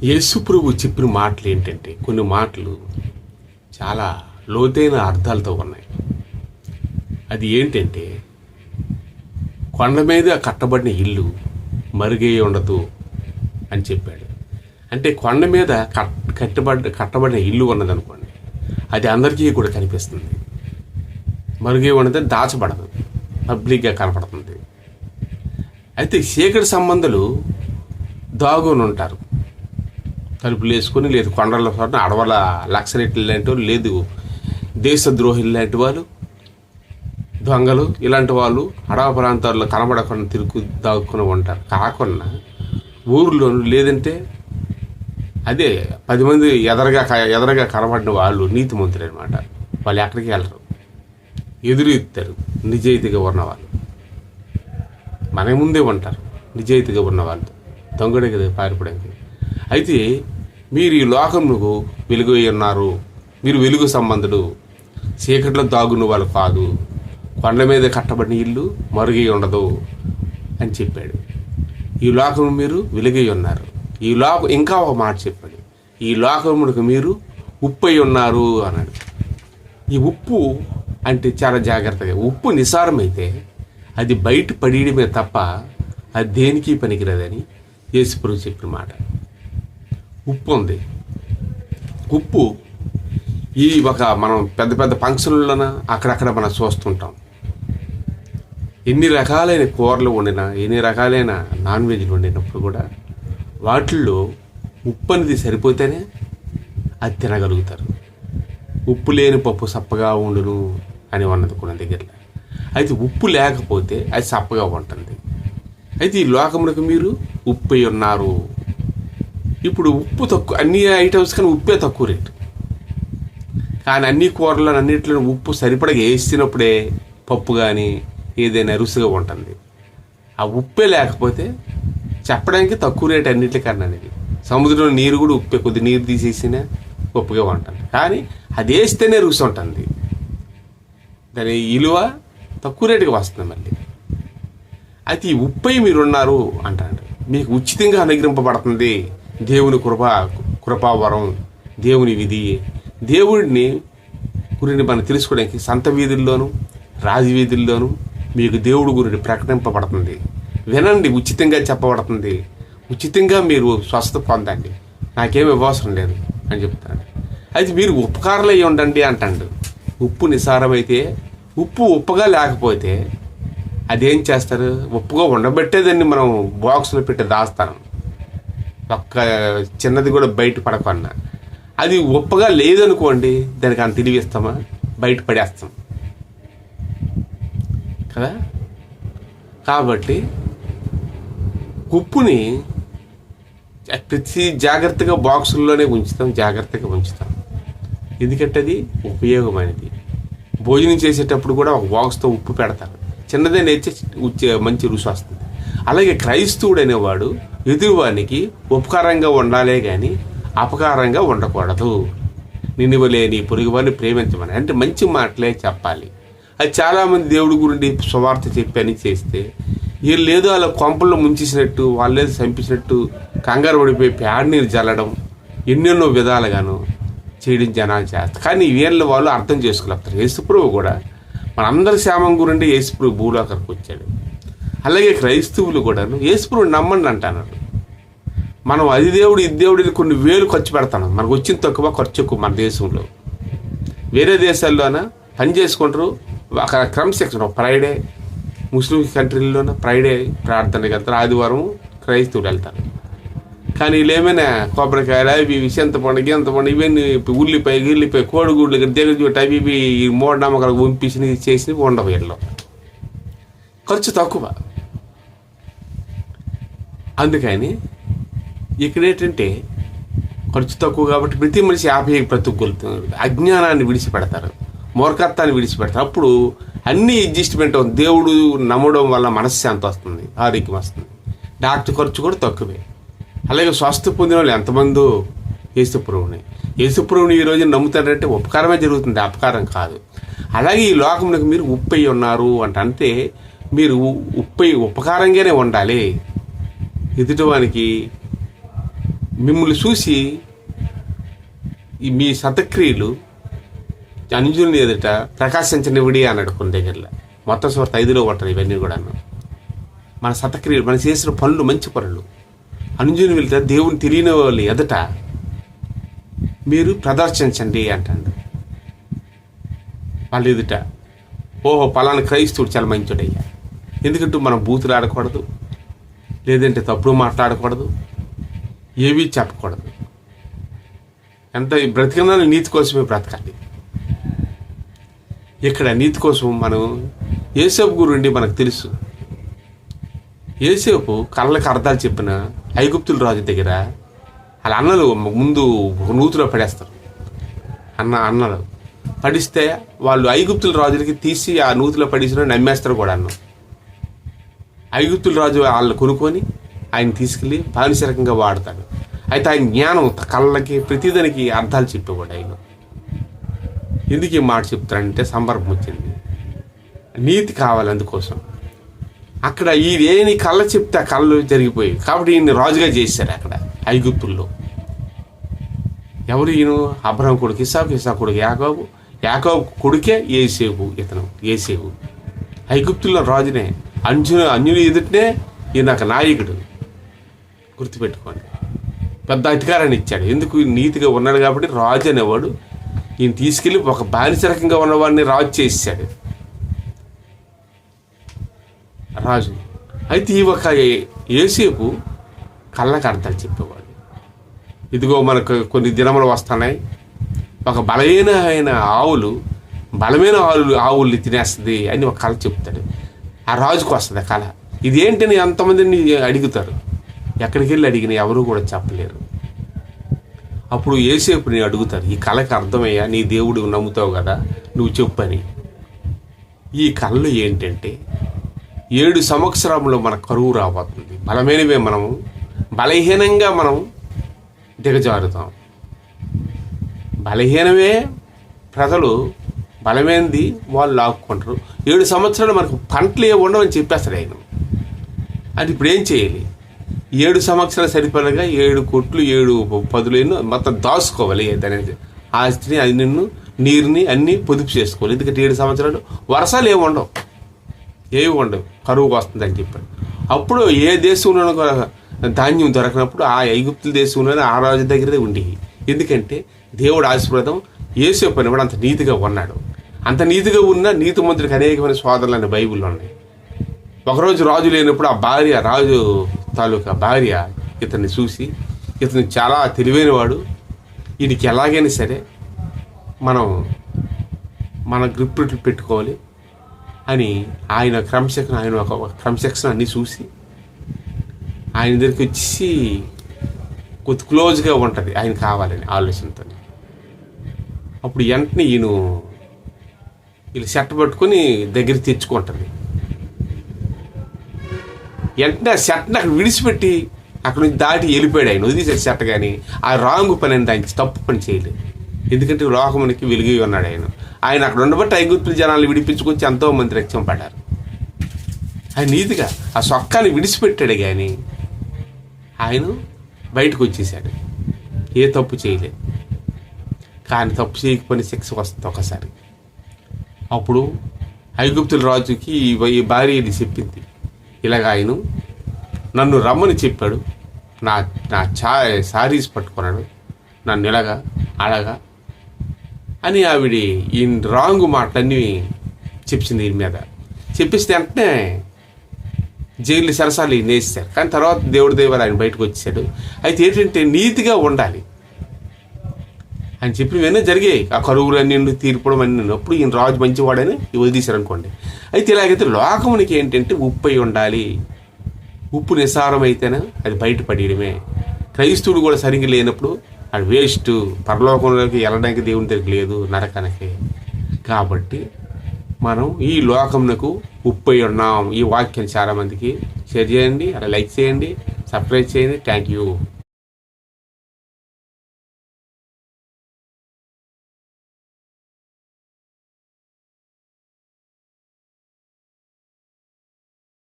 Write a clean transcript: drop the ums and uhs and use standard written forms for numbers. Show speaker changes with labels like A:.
A: యేసు ప్రభు చెప్పిన మాటలు ఏంటంటే కొన్ని మాటలు చాలా లోతైన అర్థాలతో ఉన్నాయి. అది ఏంటంటే కొండ మీద కట్టబడిన ఇల్లు మరుగే ఉండదు అని చెప్పాడు. అంటే కొండ మీద కట్టబడిన ఇల్లు ఉన్నదనుకోండి, అది అందరికీ కూడా కనిపిస్తుంది. మరుగే ఉండదని దాచబడదు, పబ్లిక్గా కనపడుతుంది. అయితే చీకటి సంబంధాలు దాగుని ఉంటారు, తలుపులు వేసుకొని, లేదు కొండల అడవుల లక్షరెట్లు లాంటి వాళ్ళు, లేదు దేశద్రోహులు లాంటి వాళ్ళు, దొంగలు ఇలాంటి వాళ్ళు అడవి ప్రాంతాల్లో కనబడకుండా దాక్కుని ఉంటారు. కాకుండా ఊర్లోను, లేదంటే అదే 10 మంది ఎదరగా కనబడిన వాళ్ళు నీతిమంతులు అనమాట. వాళ్ళు ఎక్కడికి వెళ్ళరు, ఎదురు ఇస్తారు. నిజాయితీగా ఉన్నవాళ్ళు మన ముందే ఉంటారు, నిజాయితీగా ఉన్నవాళ్ళు దొంగడే కదా పారిపోవడానికి. అయితే మీరు ఈ లోకమునకు వెలుగు ఉన్నారు, మీరు వెలుగు సంబంధుడు, చీకట్లో దాగున్న వాళ్ళు కాదు, కొండ మీద కట్టబడిన ఇల్లు మరుగై ఉండదు అని చెప్పాడు. ఈ లోకము మీరు వెలుగై ఉన్నారు. ఈ లోకం ఇంకా ఒక మాట చెప్పాడు, ఈ లోకమునకు మీరు ఉప్పు అయి ఉన్నారు అన్నాడు. ఈ ఉప్పు అంటే చాలా జాగ్రత్తగా, ఉప్పు నిసారమైతే అది బయట పడేయడమే తప్ప అది దేనికి పనికిరాదని యేసుప్రభు చెప్పిన మాట. ఉప్పు ఉంది, ఉప్పు ఈ మనం పెద్ద పెద్ద ఫంక్షన్లలోన అక్కడక్కడ మనం చూస్తుంటాం. ఎన్ని రకాలైన కూరలు వండినా, ఎన్ని రకాలైన నాన్ వెజ్లు వండినప్పుడు కూడా వాటిల్లో ఉప్పు అనేది సరిపోతేనే అది తినగలుగుతారు. ఉప్పు లేని పప్పు సప్పగా ఉండును అని ఉన్నది కొన్ని దగ్గరలో. అయితే ఉప్పు లేకపోతే అది సప్పగా ఉంటుంది. అయితే ఈ లోకమునకు మీరు ఉప్పు అయి ఉన్నారు. ఇప్పుడు ఉప్పు తక్కువ, అన్ని ఐటమ్స్ కానీ ఉప్పే తక్కువ రేటు. కానీ అన్ని కూరల్లో అన్నింటిలో ఉప్పు సరిపడగా వేసినప్పుడే పప్పు కానీ ఏదైనా రుచిగా ఉంటుంది. ఆ ఉప్పే లేకపోతే చెప్పడానికి తక్కువ రేటు అన్నింటికన్నా అనేది. సముద్రంలో నీరు కూడా ఉప్పే, కొద్ది నీరు తీసేసినా ఉప్పుగా ఉంటుంది. కానీ అది వేస్తేనే రుచి ఉంటుంది, దాని విలువ తక్కువ రేటుకి వస్తుంది మళ్ళీ. అయితే ఈ ఉప్పై మీరున్నారు అంటాడు. మీకు ఉచితంగా అనుగ్రహింపబడుతుంది దేవుని కృపావరం, దేవుని విధి. దేవుడిని గురిని మనం తెలుసుకోవడానికి సంత వీధుల్లోనూ రాజవీధుల్లోనూ మీకు దేవుడి గురిని ప్రకటింపబడుతుంది. వినండి, ఉచితంగా చెప్పబడుతుంది. ఉచితంగా మీరు స్వస్థత పొందండి, నాకేమి అవసరం లేదు అని చెప్తాడు. అయితే మీరు ఉపకారాలు అయ్యి ఉండండి అంటాడు. ఉప్పు నిసారమైతే, ఉప్పు ఉప్పుగా లేకపోతే అదేం చేస్తారు? ఉప్పుగా ఉండబెట్టేదాన్ని మనం బాక్స్లో పెట్టి దాస్తాం, ఒక్క చిన్నది కూడా బయట పడకుండా. అది ఉప్పుగా లేదనుకోండి, దానికి అంత తెలివిస్తామా? బయట పడేస్తాం కదా. కాబట్టి ఉప్పుని ప్రతి జాగ్రత్తగా బాక్సుల్లోనే జాగ్రత్తగా ఉంచుతాం. ఎందుకంటే అది ఉపయోగమైనది. భోజనం చేసేటప్పుడు కూడా ఒక బాక్స్తో ఉప్పు పెడతారు, చిన్నదే నేర్చే మంచి రుచి వస్తుంది. అలాగే క్రైస్తవుడు అనేవాడు ఎదురువానికి ఉపకారంగా ఉండాలే కానీ అపకారంగా ఉండకూడదు. నిన్నువలే నీ పొరుగు వారిని ప్రేమించమని, అంటే మంచి మాటలే చెప్పాలి. అది చాలామంది దేవుడి గురించి సువార్త చెప్పని చేస్తే వీళ్ళు లేదో అలా కొంపల్లో ముంచేసినట్టు, వాళ్ళేదో చంపించినట్టు కంగారు పడిపోయి పేడ నీరు జల్లడం, ఎన్నెన్నో విధాలుగాను చేయడం జనాలు చేస్తారు. కానీ వీళ్ళ వాళ్ళు అర్థం చేసుకోలేకపోతారు. యేసుప్రభు కూడా మనందరి క్షేమం గురించి యేసుప్రభు భూలోకానికి వచ్చాడు. అలాగే క్రైస్తవులు కూడాను యేసుప్రభుని నమ్మండి అంటున్నారు. మనం అది దేవుడు ఇది దేవుడిని కొన్ని వేలు ఖర్చు పెడతాను, మనకు వచ్చిన తక్కువ ఖర్చు ఎక్కువ. మన దేశంలో వేరే దేశాల్లోన పని చేసుకుంటారు, అక్కడ క్రమశిక్షణ. ఫ్రైడే ముస్లిం కంట్రీల్లోన ఫ్రైడే ప్రార్థనకి వెళ్తారు, ఆదివారం క్రైస్తవులు వెళ్తారు. కానీ వీళ్ళు ఏమైనా కొబ్బరికాయలు అవి ఎంత పండుగ ఇవన్నీ ఉల్లిపాయ కోడిగుడ్లు దగ్గర చూట్టి అవి ఇవి మూఢనమ్మకాలకు పంపించి చేసి ఉండవు. వీళ్ళు ఖర్చు తక్కువ. అందుకని ఇక్కడ ఏంటంటే ఖర్చు తక్కువ కాబట్టి ప్రతి మనిషి ఆపేయ బ్రతుకులుతున్నారు. అజ్ఞానాన్ని విడిచిపెడతారు, మూర్ఖత్వాన్ని విడిచిపెడతారు. అప్పుడు అన్నీ అడ్జస్ట్మెంట్ అవుతుంది. దేవుడు నమ్మడం వల్ల మనశ్శాంతి వస్తుంది, ఆరోగ్యం వస్తుంది. డాక్టర్ ఖర్చు కూడా తక్కువే. అలాగే స్వస్థ పొందిన వాళ్ళు ఎంతమందో యేసుప్రభుని ఈరోజు నమ్ముతారంటే ఉపకారమే జరుగుతుంది, అపకారం కాదు. అలాగే ఈ లోకమునకు మీరు ఉప్పై ఉన్నారు అంటే మీరు ఉపకారంగానే ఉండాలి. ఎదుటివానికి మిమ్మల్ని చూసి ఈ మీ సతక్రియలు అనుజుని ఎదుట ప్రకాశించనివిడి అన్నాడు కొన్ని దగ్గరలో. మొత్తం సువార్త 5లో ఉంటారు ఇవన్నీ కూడాను. మన సతక్రియలు, మనం చేసిన పనులు, మంచి పనులు అనుజుని వెళ్తే దేవుని తెలియని వాళ్ళు ఎదుట మీరు ప్రదర్శించండి అంటాడు. వాళ్ళు ఎదుట ఓహో పలానా క్రైస్తవుడు చాలా మంచోడయ్యా. ఎందుకంటే మనం బూతులు ఆడకూడదు, లేదంటే తప్పుడు మాట్లాడకూడదు, ఏవీ చెప్పకూడదు. ఎంత బ్రతికినా నీతి కోసమే బ్రతకాలి. ఇక్కడ నీతి కోసం మనం యేసేపు గురించి మనకు తెలుసు. యేసేపు కళ్ళకి అర్థాలు చెప్పిన ఐగుప్తుల రాజు దగ్గర వాళ్ళ అన్నలు ముందు నూతిలో పడేస్తారు. అన్నలు పడిస్తే వాళ్ళు ఐగుప్తుల రాజులకి తీసి ఆ నూతిలో పడేసిన నమ్మేస్తారు కూడా. ఐగుప్తుల రాజు వాళ్ళు కొనుక్కొని ఆయన తీసుకెళ్ళి బానిసరకంగా వాడతాడు. అయితే ఆయన జ్ఞానం కళ్ళకి ప్రతిదానికి అర్థాలు చెప్పేవాడు ఆయన. ఎందుకు ఈ మాట చెప్తాడంటే సందర్భం వచ్చింది, నీతి కావాలి. అందుకోసం అక్కడ ఈ ఏని కళ్ళ చెప్తే ఆ కళ్ళు జరిగిపోయి కాబట్టి ఈయన్ని రాజుగా చేశారు అక్కడ ఐగుప్తుల్లో. ఎవరు ఈయన? అబ్రహాం కొడుకు ఇస్సాకు, ఇస్సాకు కొడుకు యాకోబు, యాకోబు కొడుకే యేసేపు. ఇతను యేసేపు ఐగుప్తుల్లో రాజునే. అన్యుని ఎదుటనే ఈయన ఒక నాయకుడు. గుర్తుపెట్టుకోండి, పెద్ద అధికారాన్ని ఇచ్చాడు. ఎందుకు? నీతిగా ఉన్నాడు కాబట్టి రాజు అనేవాడు ఈయన తీసుకెళ్ళి ఒక బానిసరకంగా ఉన్నవాడిని రాజు చేశాడు రాజు. అయితే ఈ ఒక యేసేపు కళ్ళకి అర్థాలు చెప్పేవాడు. ఇదిగో మనకు కొన్ని దినములు వస్తున్నాయి, ఒక బలమైన ఆవుల్ని తినేస్తుంది అని ఒక కళ చెప్తాడు. ఆ రాజుకు వస్తుంది కళ. ఇదేంటని ఎంతమందిని అడుగుతారు. ఎక్కడికి వెళ్ళి అడిగిన ఎవరు కూడా చెప్పలేరు. అప్పుడు యేసేపుని అడుగుతారు, ఈ కళకి అర్థమయ్యా, నీ దేవుడు నమ్ముతావు కదా, నువ్వు చెప్పని. ఈ కళలు ఏంటంటే 7 సంవత్సరంలో మన కరువు రాబోతుంది. బలమైనవే మనము బలహీనంగా మనం దిగజారుతాం. బలహీనమే ప్రజలు, బలమైనది వాళ్ళు లాక్కుంటారు. 7 సంవత్సరాలు మనకు పంటలు ఏ ఉండవని చెప్పేస్తాడు ఆయన. అది ఇప్పుడు ఏం చేయాలి? 7 సంవత్సరాలు సరిపడగా 7 కోట్లు 7 పదులు మొత్తం దాచుకోవాలి. దాని ఆస్తిని, అది నీరుని అన్నీ పొదుపు చేసుకోవాలి. ఎందుకంటే 7 సంవత్సరాలు వర్షాలు ఏవి ఉండవు, కరువుకు వస్తుందని చెప్పాడు. అప్పుడు ఏ దేశంలోనూ ధాన్యం దొరకనప్పుడు ఆ ఐగుప్తుల దేశంలోనే ఆ రాజు దగ్గరే ఉండేవి. ఎందుకంటే దేవుడు ఆశీర్వాదం యేసేపు అనేవాడు అంత నీతిగా ఉన్నాడు. అంత నీతిగా ఉన్న నీతిమంతుడికి అనేకమైన సోదరులు అనే బైబిల్లో ఉన్నాయి. ఒకరోజు రాజు లేనప్పుడు ఆ భార్య, రాజు తాలూకా భార్య ఇతన్ని చూసి, ఇతను చాలా తెలివైన వాడు, వీడికి ఎలాగైనా సరే మనం మన గ్రిప్లు పెట్టుకోవాలి అని ఆయన ఒక క్రమశిక్షణ అన్నీ చూసి ఆయన దగ్గరికి వచ్చి కొద్ది క్లోజ్గా ఉంటుంది ఆయన కావాలని ఆలోచనతో. అప్పుడు వెంటనే వీళ్ళు షర్ట్ పట్టుకొని దగ్గర తెచ్చుకుంటుంది. వెంటనే ఆ షర్ట్ని అక్కడ విడిచిపెట్టి అక్కడ నుంచి దాటి వెళ్ళిపోయాడు ఆయన. వదిలేసాడు షర్ట్. కానీ ఆ రాంగు పని అని దానికి తప్పు పని చేయలేదు. ఎందుకంటే లోకమునికి వెలుగు ఉన్నాడు ఆయన అక్కడ ఉండబట్టి ఐగుప్తుల జనాలు విడిపించుకొచ్చి ఎంతోమంది రక్షణ పడ్డారు. ఆయన నీతిగా ఆ సొక్కాన్ని విడిచిపెట్టాడు కానీ ఆయన బయటకు వచ్చేసాడు. ఏ తప్పు చేయలేదు. కానీ తప్పు చేయకపోయిన శిక్ష వస్తుంది ఒకసారి. అప్పుడు ఐగుప్తుల రాజుకి ఈ భార్య చెప్పింది, ఇలాగ ఆయన నన్ను రమ్మని చెప్పాడు, నా సారీస్ పట్టుకున్నాడు, నన్ను ఇలాగా అలాగా అని ఆవిడ ఈ రాంగ్ మాటలన్నీ చెప్పింది. దీని మీద చెప్పిస్తే వెంటనే జైలు సరసాలు నేస్తారు. కానీ తర్వాత దేవుడి దేవాలు ఆయన బయటకు వచ్చాడు. అయితే ఏంటంటే నీతిగా ఉండాలి అని చెప్పినవన్నీ జరిగాయి. ఆ కరువులన్నీ తీర్పడం అన్నీ. అప్పుడు ఈయన రాజు మంచివాడని వదిలేశారు అనుకోండి. అయితే ఇలాగైతే లోకమునికి ఏంటంటే ఉప్పు అయి ఉండాలి. ఉప్పు నిస్సారం అయితేనే అది బయటపడేయడమే. క్రైస్తవుడు కూడా సరిగ్గా లేనప్పుడు అది వేస్ట్. పరలోకంలోకి వెళ్ళడానికి దేవుని దగ్గర లేదు, నరకానికి. కాబట్టి మనం ఈ లోకమునకు ఉప్పు అయి ఉన్నాం. ఈ వాక్యాన్ని చాలామందికి షేర్ చేయండి, అలా లైక్ చేయండి, సబ్స్క్రైబ్ చేయండి. Thank you.